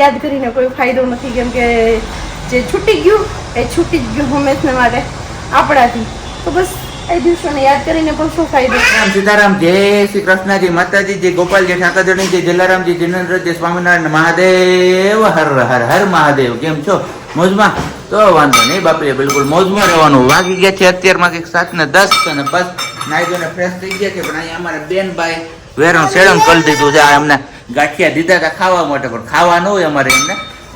યાદ કરીને કોઈ ફાયદો નથી, કેમ કે જે છૂટી ગયું એ છૂટી જ ગયું હંમેશને માટે આપણાથી. તો બસ એ દિવસોને યાદ કરીને પણ શું ફાયદો. રામ સીતારામ, જય શ્રી કૃષ્ણજી, માતાજી, જય ગોપાલજી, ઠાકરજી, જય જલારામજી, જિનેન્દ્રજી, સ્વામિનારાયણ, મહાદેવ, હર હર હર મહાદેવ. કેમ છો? મોજમાં? તો વાંધો નહીં બાપરે, બિલકુલ મોજમાં રહેવાનું. વાગી ગયા છે અત્યારમાં કંઈક 7:10 અને બસ નાઈ ધોઈને ફ્રેશ થઈ ગયા છે. પણ અહીંયા અમારા બેન ભાઈ વેરણ શેરણ કરી દીધું છે. એમને ગાંઠિયા દીધા હતા ખાવા માટે, પણ ખાવા ન હોય અમારે,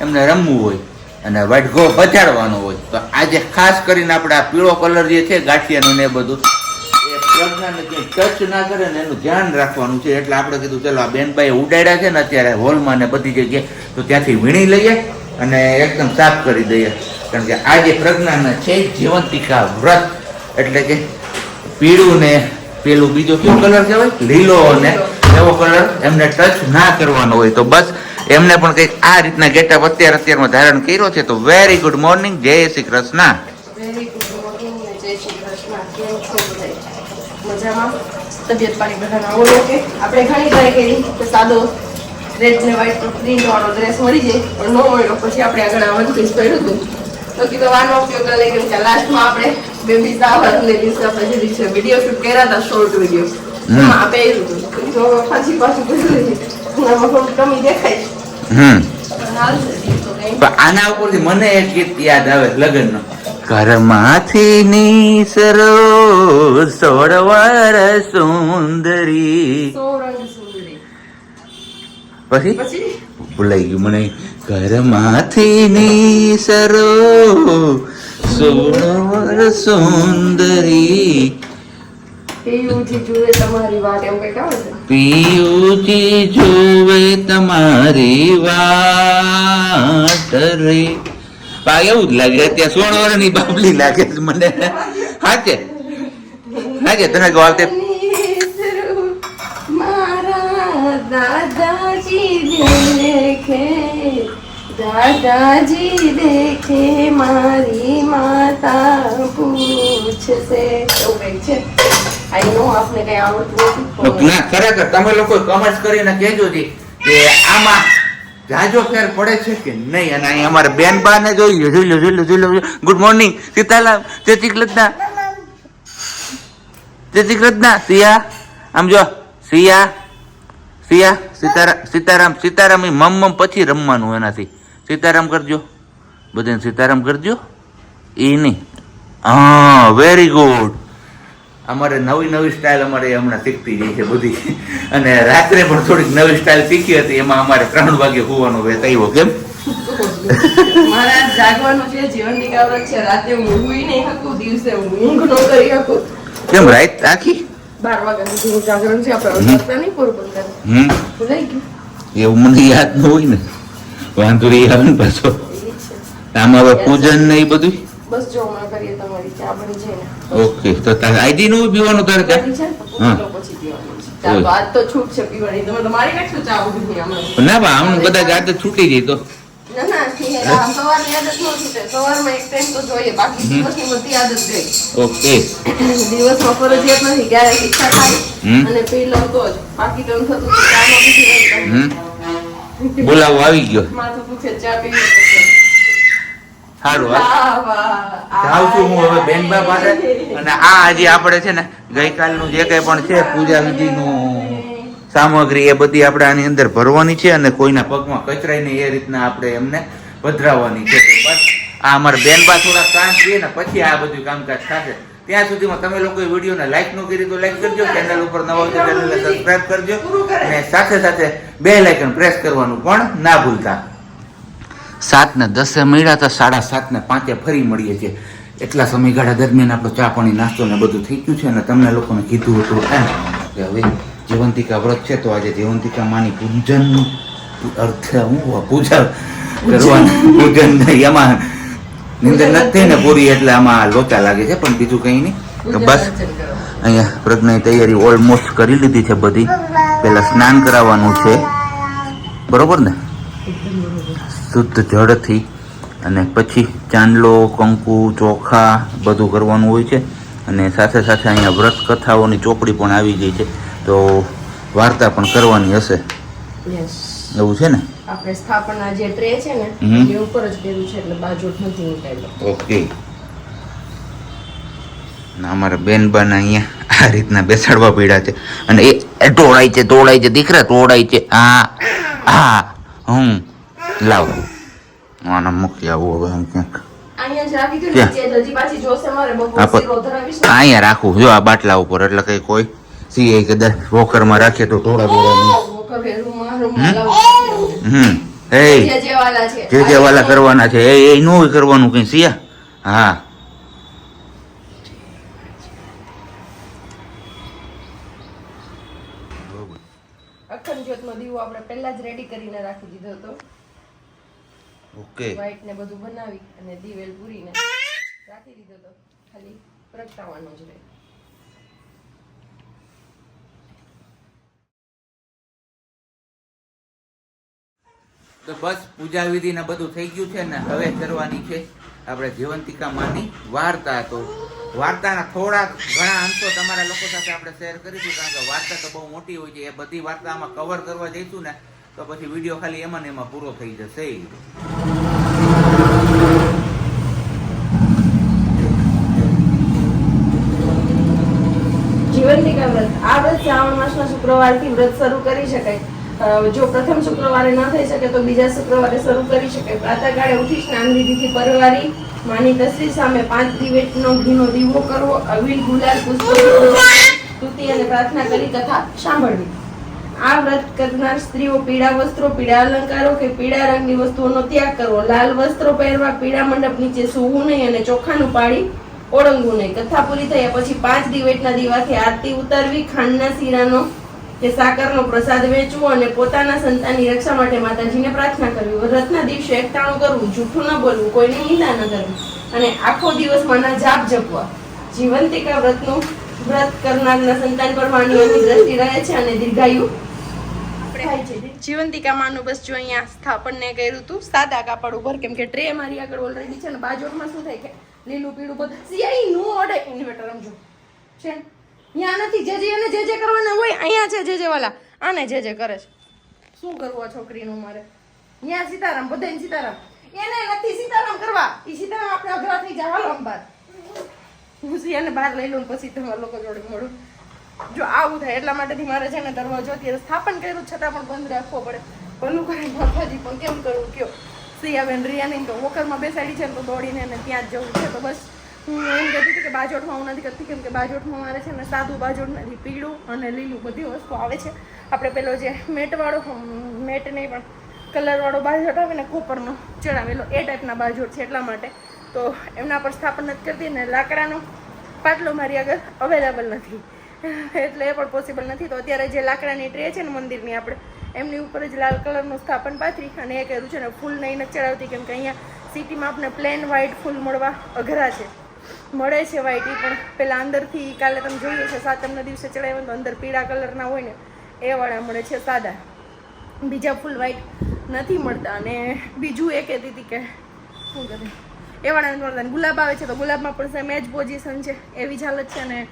એમને રમવું હોય અને વટઘો બજાડવાનો હોય. તો આજે ખાસ કરીને આપણે આ પીળો કલર જે છે ગાંઠિયાનો ને એ બધું એ પ્રજ્ઞાને ક્યાંય ટચ ના કરે ને એનું ધ્યાન રાખવાનું છે. એટલે આપણે કીધું ચલો આ બેનભાઈ ઉડાડ્યા છે ને અત્યારે હોલમાં ને બધી જગ્યાએ, તો ત્યાંથી વીણી લઈએ અને એકદમ સાફ કરી દઈએ. કારણ કે આજે પ્રજ્ઞાને છે જીવંતિકા વ્રત, એટલે કે પીળું ને પેલું બીજો કયો કલર કહેવાય, લીલો અને એવો કલર એમને ટચ ના કરવાનો હોય. તો બસ એમને પણ કંઈક આ રીતના ગેટઅપ અત્યારમાં ધારણ કર્યો છે. તો વેરી ગુડ મોર્નિંગ, જય Shri Krishna. Very good morning ને જય શ્રી કૃષ્ણ. કેમ છો બધા? મજામાં? તબિયત પાણી બધાના ઓલો કે? આપણે ઘણી ટ્રાય કરી કે સાદો રેડ ને વ્હાઈટ પ્રિન્ટ વાળો ડ્રેસ મળી જાય, પણ ન મળ્યો. પછી આપણે આગળ આ બધું કર્યું હતું તો કીધું આનો ઉપયોગ લઈ ગયો કે લાસ્ટમાં આપણે બેબી શાવર ને દિવસે આપણે જે દિવસે વિડીયો શૂટ કર્યા હતા, શોર્ટ વિડીયો એમાં પહેર્યું હતું. તો પાછું પહેરી કમી દેખાય. આના ઉપરથી મને એક ગીત યાદ આવે લગ્નનો, ઘરમાંથી નીસરો 16 વર્ષ સુંદરી. પછી ભૂલાઈ ગયું મને. ઘરમાંથી નીસરો 16 વર્ષ સુંદરી, પિયુજી જુએ તમારી વાત, એમ કઈક આવે છે. પિયુજી જુએ તમારી વાત રે. એવું જ લાગે અત્યારે 16 વર્ષની બાબલી લાગે છે મને. હાચે હાચે તને ગવાતે મારા દાદાજી દેખે, દાદાજી દેખે મારી માતા પૂછશે, એવું કઈક છે. આઈ નો આપને કઈ આવડતું નથી. ના ખરેખર તમે લોકો કમેન્ટ કરીને કહેજો જી કે આમાં જાજો ફેર પડે છે કે નહીં. અને અહીં અમારે બેન બાને જોઈ લો. ગુડ મોર્નિંગ સીતારામ, જય શ્રી કૃષ્ણ, જય શ્રી કૃષ્ણ. સિયા આમ જો, સિયા સીતારામ એ મમ પછી રમવાનું એનાથી. સીતારામ કરજો બધાને, સીતારામ કરજો. એ નહીં, હા વેરી ગુડ. અમારે નવી સ્ટાઇલ અમારે હમણાં શીખતી જાય છે બધી. અને રાત્રે પણ થોડીક નવી સ્ટાઇલ શીખી હતી, એમાં અમારે 3 વાગે હોવાનો વેત આવ્યો. કેમ? મારા જાગવાનું છે, જીવનની કાવરત છે. રાતે હું ઊંઘી નહીં શકું, દિવસે ઊંઘ ન કરી શકું. કેમ રાત આખી 12 વાગ્યા સુધી જાગરણ છે. આપણે નહીં પૂરું કરતા. ભૂલાઈ ગયું. એવું મને યાદ ન હોય ને, વાંધો રહી આવે ને પાછો. આમાં હવે પૂજન ને એ બધું બસ જો હમણાં કરીએ તમારી ચા બની જાય ને. ઓકે. તો તારે આઈડી નું પીવાનું તારે ચા? હા પછી પીવાનું છે ચા. તો આજ તો છૂટ છે પીવાની. તમે તો મારી નાખશો ચા ઉભી હમણાં. ના બા આમ કદાચ આદત છૂટી જાય તો. ના સવારની આદત ન છૂટે. સવારમાં એક ટાઈમ તો જોઈએ, બાકી દિવસની બધી આદત ગઈ. ઓકે. દિવસમાં ફરજિયાત નથી, ક્યારેક ઈચ્છા થાય અને પી લઉં તો જ. બાકી તો એમ થતું કે ચા નો પીધી બોલાવો આવી ગયો. માથું પૂછે ચા પીવી. સારું જાઉં છું હું હવે બેનબા પાસે. અને આ હજી આપણે છે ને ગઈકાલનું જે કંઈ પણ છે પૂજા વિધિનું સામગ્રી એ બધી આપણે આની અંદર ભરવાની છે અને કોઈના પગમાં કચરાય નહીં એ રીતના આપણે એમને પધરાવવાની છે. બસ આ અમારા બેનબા થોડા કામ કરીએ ને પછી આ બધું કામકાજ થશે. ત્યાં સુધીમાં તમે લોકોએ વિડીયોને લાઈક ન કરી તો લાઈક કરજો, ચેનલ ઉપર નવા હોય તો ચેનલને સબસ્ક્રાઈબ કરજો અને સાથે બેલ આઇકન પ્રેસ કરવાનું પણ ના ભૂલતા. 7:10 મળ્યા તો 7:30 ફરી મળીએ છીએ. એટલા સમયગાળા દરમિયાન આપણો ચા પાણી નાસ્તો ને બધું થઈ ગયું છે. અને તમને લોકોને કીધું હતું કે હવે જીવંતિકા વ્રત છે, તો આજે જીવંતિકા માની પૂજા કરવાનું. પૂજન એમાં નિંદર નથી ને પૂરી, એટલે આમાં લોચા લાગે છે, પણ બીજું કંઈ નહીં. તો બસ અહીંયા પ્રજ્ઞાની તૈયારી ઓલમોસ્ટ કરી લીધી છે બધી. પહેલા સ્નાન કરાવવાનું છે, બરોબર ને, શુદ્ધ જળથી, અને પછી ચાંદલો, કંકુ, ચોખા બધું કરવાનું હોય છે. અને સાથે અહીંયા વ્રત કથાઓની ચોપડી પણ આવી ગઈ છે, તો વાર્તા પણ કરવાની હશે એવું છે ને. આપણે સ્થાપના જે ટ્રે છે ને હમ. એની ઉપર જ કર્યું છે એટલે બાજોટ નથી નીકળ્યો. ઓકે. ના અમારા બેનબાના અહીંયા આ રીતના બેસાડવા પડ્યા છે અને એ તોડાય છે દીકરા તોડાય છે. લાવ આના મૂકી આવું હવે હું ક્યાંક અહીંયા જ રાખી દીધું ને, જે હજી પાછી જોશે મારે બપોર શીરો ધરાવીશ ને. અહીંયા રાખું જો આ બાટલા ઉપર એટલે કઈ કોઈ સીએ કદાચ વોકરમાં રાખીએ તો થોડા વોકર રૂમમાં લાવું. એ જે વાલા છે જે વાલા કરવાના છે એ નો કરવાનું કઈ સિયા. હા અખંડ જ્યોતનો દીવો આપણે પહેલા જ રેડી કરીને રાખી દીધો હતો. ઓકે. વ્હાઈટ ને બધું બનાવી અને દિવેલ પૂરીને રાખી દીધો હતો, ખાલી પ્રગટાવવાનો જ રહે. તો બસ પૂજા વિધિ ને બધું થઈ ગયું છે ને હવે કરવાની છે આપણે જીવંતિકા માની વાર્તા. તો વાર્તાના થોડા ઘણા અંશો તમારા લોકો સાથે આપણે શેર કરીશું કારણ કે વાર્તા તો બહુ મોટી હોય છે. એ બધી વાર્તા આમાં કવર કરવા જઈશું ને તો પછી વિડીયો ખાલી એમાં ને એમાં પૂરો થઈ જશે. જીવંતિકા વ્રત, આ વ્રત શ્રાવણ માસના શુક્રવારથી વ્રત શરૂ કરી શકાય. જો પ્રથમ શુક્રવારે ન થઈ શકે તો બીજા શુક્રવારે શરૂ કરી શકાય. પ્રાતઃકાળે ઉઠી સ્નાન વિધિથી પરવારી માની તસવીર સામે 5 દિવેટનો ઘીનો દીવો કરવો, અવીલ ગુલાલ પુષ્પો સ્તુતિ અને પ્રાર્થના કરી કથા સાંભળવી. આ વ્રત કરનાર સ્ત્રીઓ પીળા વસ્ત્રો, પીળા અલંકારો કે પીળા રંગની વસ્તુઓનો ત્યાગ કરવો, લાલ વસ્ત્રો પહેરવા, પીળા મંડપ નીચે સૂવું નહીં અને ચોખાનું પાડી ઓળંગવું નહીં. કથા પૂરી થયા પછી 5 દિવેટના દીવાથી આરતી ઉતારવી, ખાંડના શીરાનો કે સાકરનો પ્રસાદ વેચવો અને પોતાના સંતાનની રક્ષા માટે માતાજીને પ્રાર્થના કરવી. વ્રતના દિવસે એકટાણું કરવું, જૂઠું ન બોલવું, કોઈની નિંદા ન કરવી અને આખો દિવસ માના જાપ જપવા. જીવંતિકા વ્રતનું વ્રત કરનારના સંતાન પર માની દ્રષ્ટિ રહે છે અને દીર્ઘાયુ થાય છે. જીવંતિકા માનું બસ જો અહીંયા સ્થાપનને કર્યું હતું સાદા કાપડ ઉપર, કેમ કે ટ્રે મારી આગળ ઓલરેડી છે ને. બાજોટમાં શું થાય કે લીલું પીળું બધું સિયાઈ નું ઓડે ઇન્વર્ટર સમજો છે. ત્યાં નથી જે કરવાના હોય અહીંયા છે જે વાલા આને જે કરે છે. શું કરવું આ છોકરીનું મારે? ત્યાં સીતારામ, બધાને સીતારામ, એને નથી સીતારામ કરવા. ઈ સીતારામ આપણે અઘરા થઈ જાય. હાલો અંબાર હું સિયાને બહાર લઈ લઉં પછી તમારા લોકો જોડે મળું. જો આવું થાય એટલા માટેથી મારે છે ને દરવાજો અત્યારે સ્થાપન કર્યું છતાં પણ બંધ રાખવો પડે. ભલું કરે માતાજી પણ કેમ કરવું કયો. સિયાબેન રિયાની તો વોકરમાં બેસાડી છે ને તો દોડીને એને ત્યાં જ જવું છે. તો બસ હું એમ કહેતી હતી કે બાજોટમાં હું નથી કરતી, કેમ કે બાજોટમાં મારે છે ને સાદું બાજોટ નથી, પીળું અને લીલું બધી વસ્તુ આવે છે. આપણે પેલો જે મેટવાળો મેટ નહીં પણ કલરવાળો બાજોટ આવે ને કોપરનો ચડાવેલો એ ટાઈપના બાજોટ છે. એટલા માટે તો એમના પર સ્થાપન નથી કરતી ને લાકડાનો પાટલો મારી આગળ અવેલેબલ નથી એટલે એ પણ પોસિબલ નથી. તો અત્યારે જે લાકડાની ટ્રે છે ને મંદિરની આપણે એમની ઉપર જ લાલ કલરનું સ્થાપન પાથરી અને એ કર્યું છે ને. ફૂલ નહીં નથી ચડાવતી કેમ કે અહીંયા સિટીમાં આપણે પ્લેન વ્હાઈટ ફૂલ મળવા અઘરા છે. મળે છે વ્હાઈટ એ પણ પેલા અંદરથી કાલે તમે જોઈએ છે સાતમના દિવસે ચડાવ્યા તો અંદર પીળા કલરના હોય ને એ વાળા મળે છે સાદા, બીજા ફૂલ વ્હાઈટ નથી મળતા. અને બીજું એ કહેતી હતી કે શું કરે એ વાળા નથી મળતા. ગુલાબ આવે છે તો ગુલાબમાં પણ સેમ જ પોઝિશન છે, એવી જ હાલત છે. અને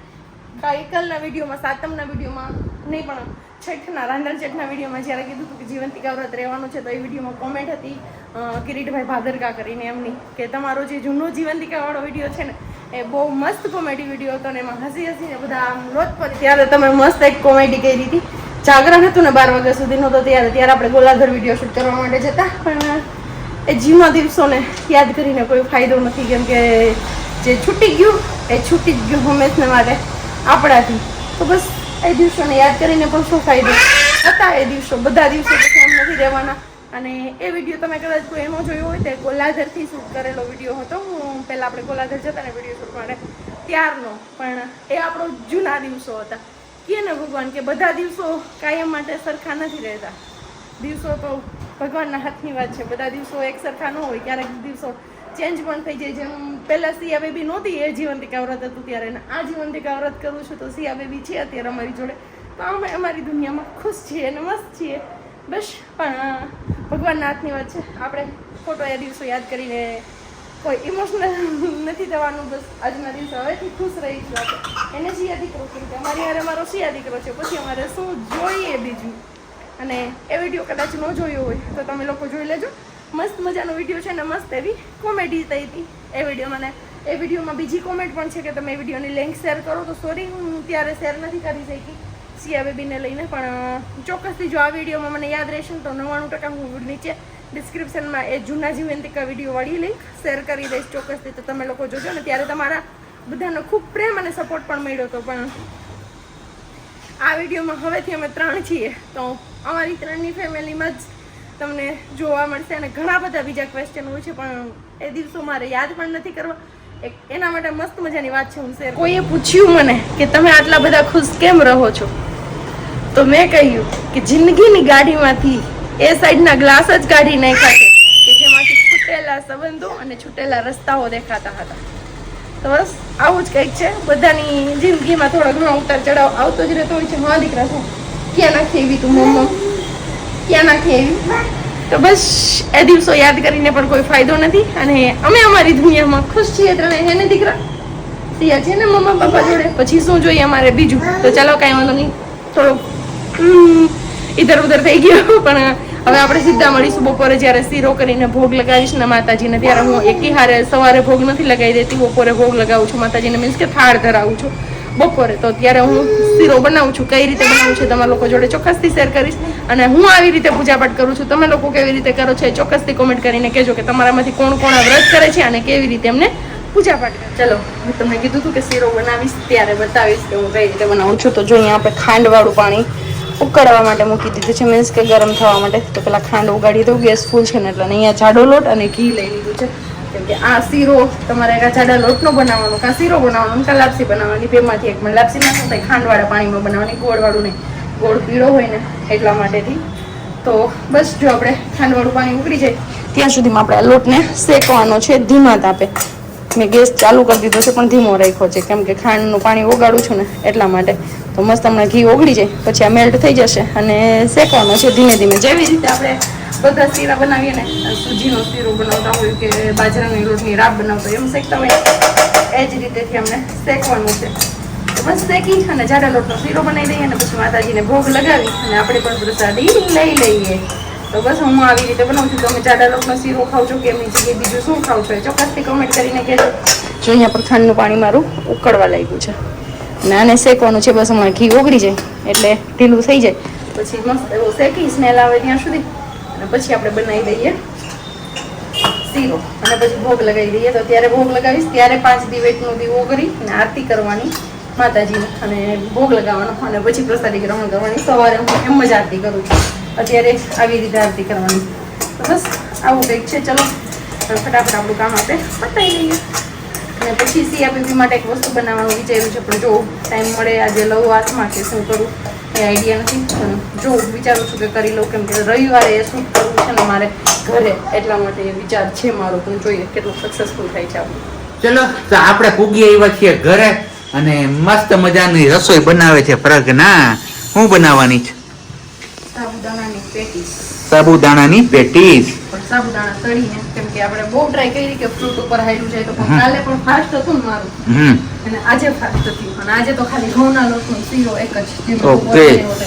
કાલના વિડીયોમાં સાતમના વિડીયોમાં નહીં પણ છઠના રાંધણ છઠના વિડીયોમાં જ્યારે કીધું હતું કે જીવંતિકા વ્રત રહેવાનું છે તો એ વિડીયોમાં કોમેન્ટ હતી કિરીટભાઈ ભાદરકા કરીને એમની કે તમારો જે જૂનો જીવંતિકાવાળો વિડીયો છે ને એ બહુ મસ્ત કોમેડી વિડીયો હતો ને એમાં હસીને બધા આમ લોટ પર. ત્યારે તમે મસ્ત એક કોમેડી કરી હતી. જાગરણ હતું ને 12 વાગ્યા સુધીનો તો ત્યારે આપણે ગોલાધર વિડીયો શૂટ કરવા માટે જતા. પણ એ જૂના દિવસોને યાદ કરીને કોઈ ફાયદો નથી કેમ કે જે છૂટી ગયું એ છૂટી જ ગયું હંમેશને માટે આપણાથી. તો બસ એ દિવસોને યાદ કરીને પણ શું ફાયદો હતા. એ દિવસો બધા દિવસો પછી એમ નથી રહેવાના. અને એ વિડીયો તમે કદાચ કોઈ એનો જોયો હોય તો ગોલાધરથી શૂટ કરેલો વિડીયો હતો. હું પહેલાં આપણે ગોલાધર જતા ને વિડીયો શૂટ માટે ત્યારનો, પણ એ આપણો જૂના દિવસો હતા. કે ને ભગવાન કે બધા દિવસો કાયમ માટે સરખા નથી રહેતા. દિવસો તો ભગવાનના હાથની વાત છે. બધા દિવસો એક સરખા ન હોય, ક્યારેક દિવસો ચેન્જ પણ થઈ જાય. જેમ પહેલાં સિયા બેબી નહોતી એ જીવંતિકા વ્રત હતું ત્યારે, આ જીવંતિકા વ્રત કરું છું તો સિયા બેબી છે અત્યારે અમારી જોડે. તો અમે અમારી દુનિયામાં ખુશ છીએ અને મસ્ત છીએ બસ. પણ ભગવાનના હાથની વાત છે. આપણે ખોટો એ દિવસો યાદ કરીને કોઈ ઇમોશનલ નથી થવાનું. બસ આજના દિવસે હવેથી ખુશ રહીશું આપણે. એને સિયા દીકરો કેમ કે અમારી હારે અમારો સિયા દીકરો છે, પછી અમારે શું જોઈએ બીજું. અને એ વિડીયો કદાચ ન જોયો હોય તો તમે લોકો જોઈ લેજો. મસ્ત મજાનો વિડીયો છે ને મસ્ત એવી કોમેડી થઈ હતી એ વિડીયોમાં. ને એ વિડીયોમાં બીજી કોમેન્ટ પણ છે કે તમે એ વિડીયોની લિંક શેર કરો, તો સોરી હું ત્યારે શેર નથી કરી શકી સિયા બેબીને લઈને. પણ ચોક્કસથી જો આ વિડીયોમાં મને યાદ રહેશે તો 99% હું નીચે ડિસ્ક્રિપ્શનમાં એ જૂના જીવંતિકા વિડીયોવાળી લિંક શેર કરી દઈશ ચોક્કસથી. તો તમે લોકો જોજો ને. ત્યારે તમારા બધાનો ખૂબ પ્રેમ અને સપોર્ટ પણ મળ્યો હતો. પણ આ વિડીયોમાં હવેથી અમે 3 છીએ, તો અમારી 3ની ફેમિલીમાં જ તમને જોવા મળશે. અને ઘણા બધા બીજા ક્વેશ્ચન હોય છે પણ એ દિવસો મારે યાદ પણ નથી કરવા. એના માટે મસ્ત મજાની વાત છે, હું શેર. કોઈએ પૂછ્યું મને કે તમે આટલા બધા ખુશ કેમ રહો છો, તો મેં કહ્યું કે જિંદગીની ગાડીમાંથી એ સાઈડના ગ્લાસ જ કાઢી નાખ્યા છે કે જેમાંથી છૂટેલા સંબંધો અને છૂટેલા રસ્તાઓ દેખાતા હતા. તો બસ આવું જ કંઈક છે. બધાની જિંદગીમાં થોડો ઘણો ઉતાર ચઢાવ આવતો જ રહેતો હોય છે. હા દીકરા, શું ક્યાં નાખી એવી તું મમ્મા, ક્યાં નાખી એવી? તો બસ એ દિવસો યાદ કરીને પણ કોઈ ફાયદો નથી. અને અમે અમારી દુનિયામાં ખુશ છીએ ત્રણે. હે ને દીકરા? સિયા છે ને મમ્મા પપ્પા જોડે. પછી શું જોઈએ અમારે બીજું? તો ચાલો કાંઈ વાંધો નહીં, થોડુંક ઇધર ઉધર થઈ ગયો. પણ હવે આપણે સીધા મળીશું બપોરે જ્યારે શીરો કરીને ભોગ લગાવીશ ને માતાજીને. ત્યારે હું એકી હારે સવારે ભોગ નથી લગાવી દેતી, બપોરે ભોગ લગાવું છું માતાજીને. મીન્સ કે થાળ ધરાવું છું બપોરે. તો ત્યારે હું શીરો બનાવું છું. કઈ રીતે બનાવું છું તમારા લોકો જોડે ચોક્કસથી શેર કરીશ. અને હું આવી રીતે પૂજાપાઠ કરું છું, તમે લોકો કેવી રીતે કરો છો એ ચોક્કસથી કોમેન્ટ કરીને કહેજો કે તમારામાંથી કોણ કોણ આ વ્રત કરે છે અને કેવી રીતે એમને પૂજાપાઠ કરે. ચલો, હું તમને કીધું હતું કે શીરો બનાવીશ ત્યારે બતાવીશ કે હું કઈ રીતે બનાવું છું. તો જો અહીંયા આપણે ખાંડવાળું પાણી ઉકળવા માટે મૂકી દીધું છે, મીન્સ કે ગરમ થવા માટે. તો પેલા ખાંડ ઉગાડી દઉં, ગેસ ફૂલ છે ને એટલે. અહીંયા જાડો લોટ અને ઘી લઈ લીધું છે, કેમ કે આ શીરો તમારે કાં જાડા લોટનો બનાવવાનો, કાં શીરો બનાવવાનો, કાં લાપસી બનાવવાની, બેમાંથી એક. પણ લાપસીમાં શું થાય, ખાંડવાળા પાણીમાં બનાવવાની, ગોળવાળું નહીં. ગોળ પીળો હોય ને એટલા માટેથી. તો બસ જો આપણે ખાંડવાળું પાણી ઉકળી જાય ત્યાં સુધીમાં આપણે આ લોટને શેકવાનો છે ધીમા તાપે. મેં ગેસ ચાલુ કરી દીધો છે પણ ધીમો રાખ્યો છે, કેમ કે ખાંડનું પાણી ઓગાળું છું ને એટલા માટે. તો મસ્ત હમણાં ઘી ઓગળી જાય પછી આ મેલ્ટ થઈ જશે અને શેકવાનો છે ધીમે ધીમે. જેવી રીતે આપણે બધા શીરા બનાવીએ ને, સૂજીનો શીરો બનાવતા હોય કે બાજરાની લોટની રાબ બનાવતા હોય, એમ શેકતા હોય એ જ રીતેથી અમને શેકવાનું છે. તો બસ શેકી અને જાડા લોટનો શીરો બનાવી દઈએ અને પછી માતાજીને ભોગ લગાવી અને આપણે પણ પ્રસાદી લઈ લઈએ. તો બસ હું આવી રીતે બનાવું છું. તમે જાડા લોટનો શીરો ખાવ છો કે એમની જગ્યાએ બીજું શું ખાવ છો એ ચોક્કસથી કમેન્ટ કરીને કહેજો. જો અહીંયા પર ખાંડનું પાણી મારું ઉકળવા લાગ્યું છે અને આને શેકવાનું છે. બસ હમણાં ઘી ઓગળી જાય એટલે ઢીલું થઈ જાય પછી મસ્ત એવો શેકી સ્મેલ આવે ત્યાં સુધી. અને પછી આપણે બનાવી દઈએ શીરો અને પછી ભોગ લગાવી દઈએ. તો ત્યારે ભોગ લગાવીશ ત્યારે 5 દિવેટનો દીવો કરી અને આરતી કરવાની માતાજીને અને ભોગ લગાવવાનો અને પછી પ્રસાદી ગ્રહણ કરવાની. સવારે હું એમ જ આરતી કરું છું, અત્યારે આવી રીતે આરતી કરવાની. તો બસ આવું કંઈક છે. ચલો ફટાફટ આપણું કામ આપણે પતાવી લઈએ. અને પછી સિયા બેબી માટે એક વસ્તુ બનાવવાનું વિચાર્યું છે, પણ જો ટાઈમ મળે આજે લઉં હાથમાં કે શું કરું એ આઈડિયા નથી. પણ જો વિચારું છું કે કરી લઉં, કેમ કે રવિવારે એ શૂટ કરવું છે ને મારે ઘરે, એટલા માટે એ વિચાર છે મારો. તો જોઈએ કેટલું સક્સેસફુલ થાય છે આપણું. ચલો તો આપણે પૂગી આવ્યા છીએ ઘરે અને મસ્ત મજાની રસોઈ બનાવે છે પ્રજ્ઞા. શું બનાવવાની છે? સાબુદાણાની પેટીસ. સાબુદાણાની પેટીસ. પણ સાબુદાણા તળીને, કેમ કે આપણે બહુ ટ્રાય કરી કે ફ્રૂટ ઉપર હાલ્યું જાય તો, પણ કાલે પણ ફાસ્ટ હતું ને મારું અને આજે ફાસ્ટ થયું. અને આજે તો ખાલી ઘઉંના લોટનો શીરો એક જ. ઓકે,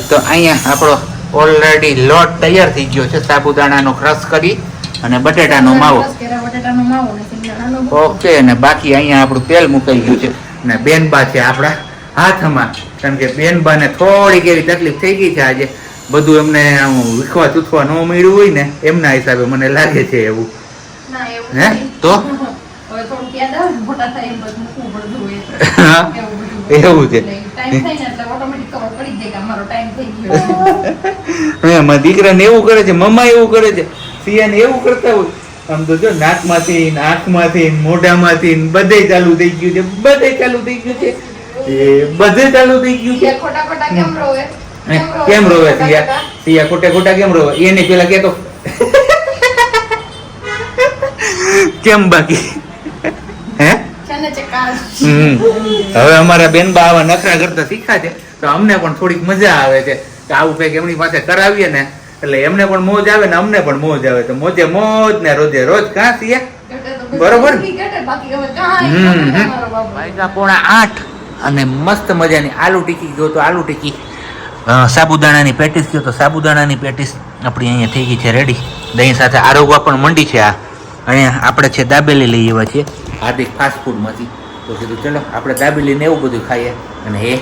તો અહીંયા આપણો ઓલરેડી લોટ તૈયાર થઈ ગયો છે. સાબુદાણાનો ક્રશ કરી અને બટેટાનો માવો. બટેટાનો માવો ને સિંગદાણાનો. ઓકે, અને બાકી અહીંયા આપણું તેલ મુકાઈ ગયું છે અને બેનબા છે આપણા હાથમાં, કારણ કે બેનબાને થોડીક એવી તકલીફ થઈ ગઈ છે આજે. બધું એમને વીખવા તૂથવા ન મળ્યું હોય ને એમના હિસાબે મને લાગે છે એવું. હે તો એવું છે. મારા દીકરાને એવું કરે છે, મમ્મા એવું કરે છે, સિયાને એવું કરતા હોય. આમ તો જો નાકમાંથી આંખમાંથી મોઢામાંથી બધે ચાલુ થઈ ગયું છે, બધે ચાલુ થઈ ગયું છે, બધે ચાલુ થઈ ગયું છે. ખોટા ખોટા કેમ રોવે? કેમ રોવે સિયા? સિયા ખોટા ખોટા કેમ રોવે? એને પેલા કેતો કેમ બાકી હે? હવે અમારા બેનબા આવા નખરા કરતા શીખા છે તો અમને પણ થોડીક મજા આવે છે કે આવું કઈક એમની પાસે કરાવીએ ને એટલે એમને પણ મોજ આવે ને અમને પણ મોજ આવે. તો મોજે મોજ ને રોજે રોજ. કાં સિયા? બરોબર. 8:05 અને મસ્ત મજાની આલુ ટીકી. જો તો આલુ ટીકી સાબુદાણાની પેટીસ કયો તો સાબુદાણાની પેટીસ આપણી અહીંયા થઈ ગઈ છે રેડી. દહીં સાથે આરોગવા પણ મંડી છે. આ અહીંયા આપણે છે દાબેલી લઈ આવ્યા છીએ હાર્દિક ફાસ્ટ ફૂડમાંથી. તો કીધું ચલો આપણે દાબેલીને એવું બધું ખાઈએ. અને એ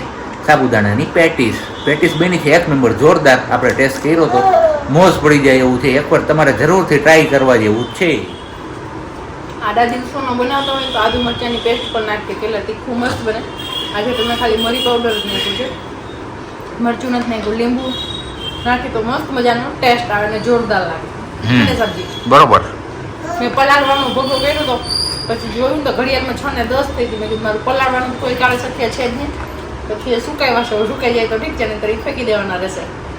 સાબુદાણાની પેટીસ બની છે એક નંબર જોરદાર. આપણે ટેસ્ટ કર્યો તો મોજ પડી જાય એવું છે. એકવાર તમારે જરૂરથી ટ્રાય કરવા જેવું છે. આડા દિવસોમાં બનાવતો હોય તો આદુ મરચાંની પેસ્ટ પણ નાખીએ પેલા તીખું મસ્ત બને. આજે તમે ખાલી મરી પાવડર જ નાખ્યું છે, મરચું નથી નાખ્યું, લીંબુ નાખી તો મસ્ત મજાનો ટેસ્ટ આવે ને જોરદાર લાગે. અને સબ્જી બરોબર. મેં પલાળવાનો ભોગો કર્યો તો પછી જોયું તો ઘડિયાળમાં 6 ને 10 થઈ હતી. મેં કીધું મારું પલાળવાનું કોઈ કાળે શક્ય છે જ નહીં. પછી એ સુકાઈ વાશે, સુકાઈ જાય તો ઠીક છે, ને તરી ફેંકી દેવાના રહેશે.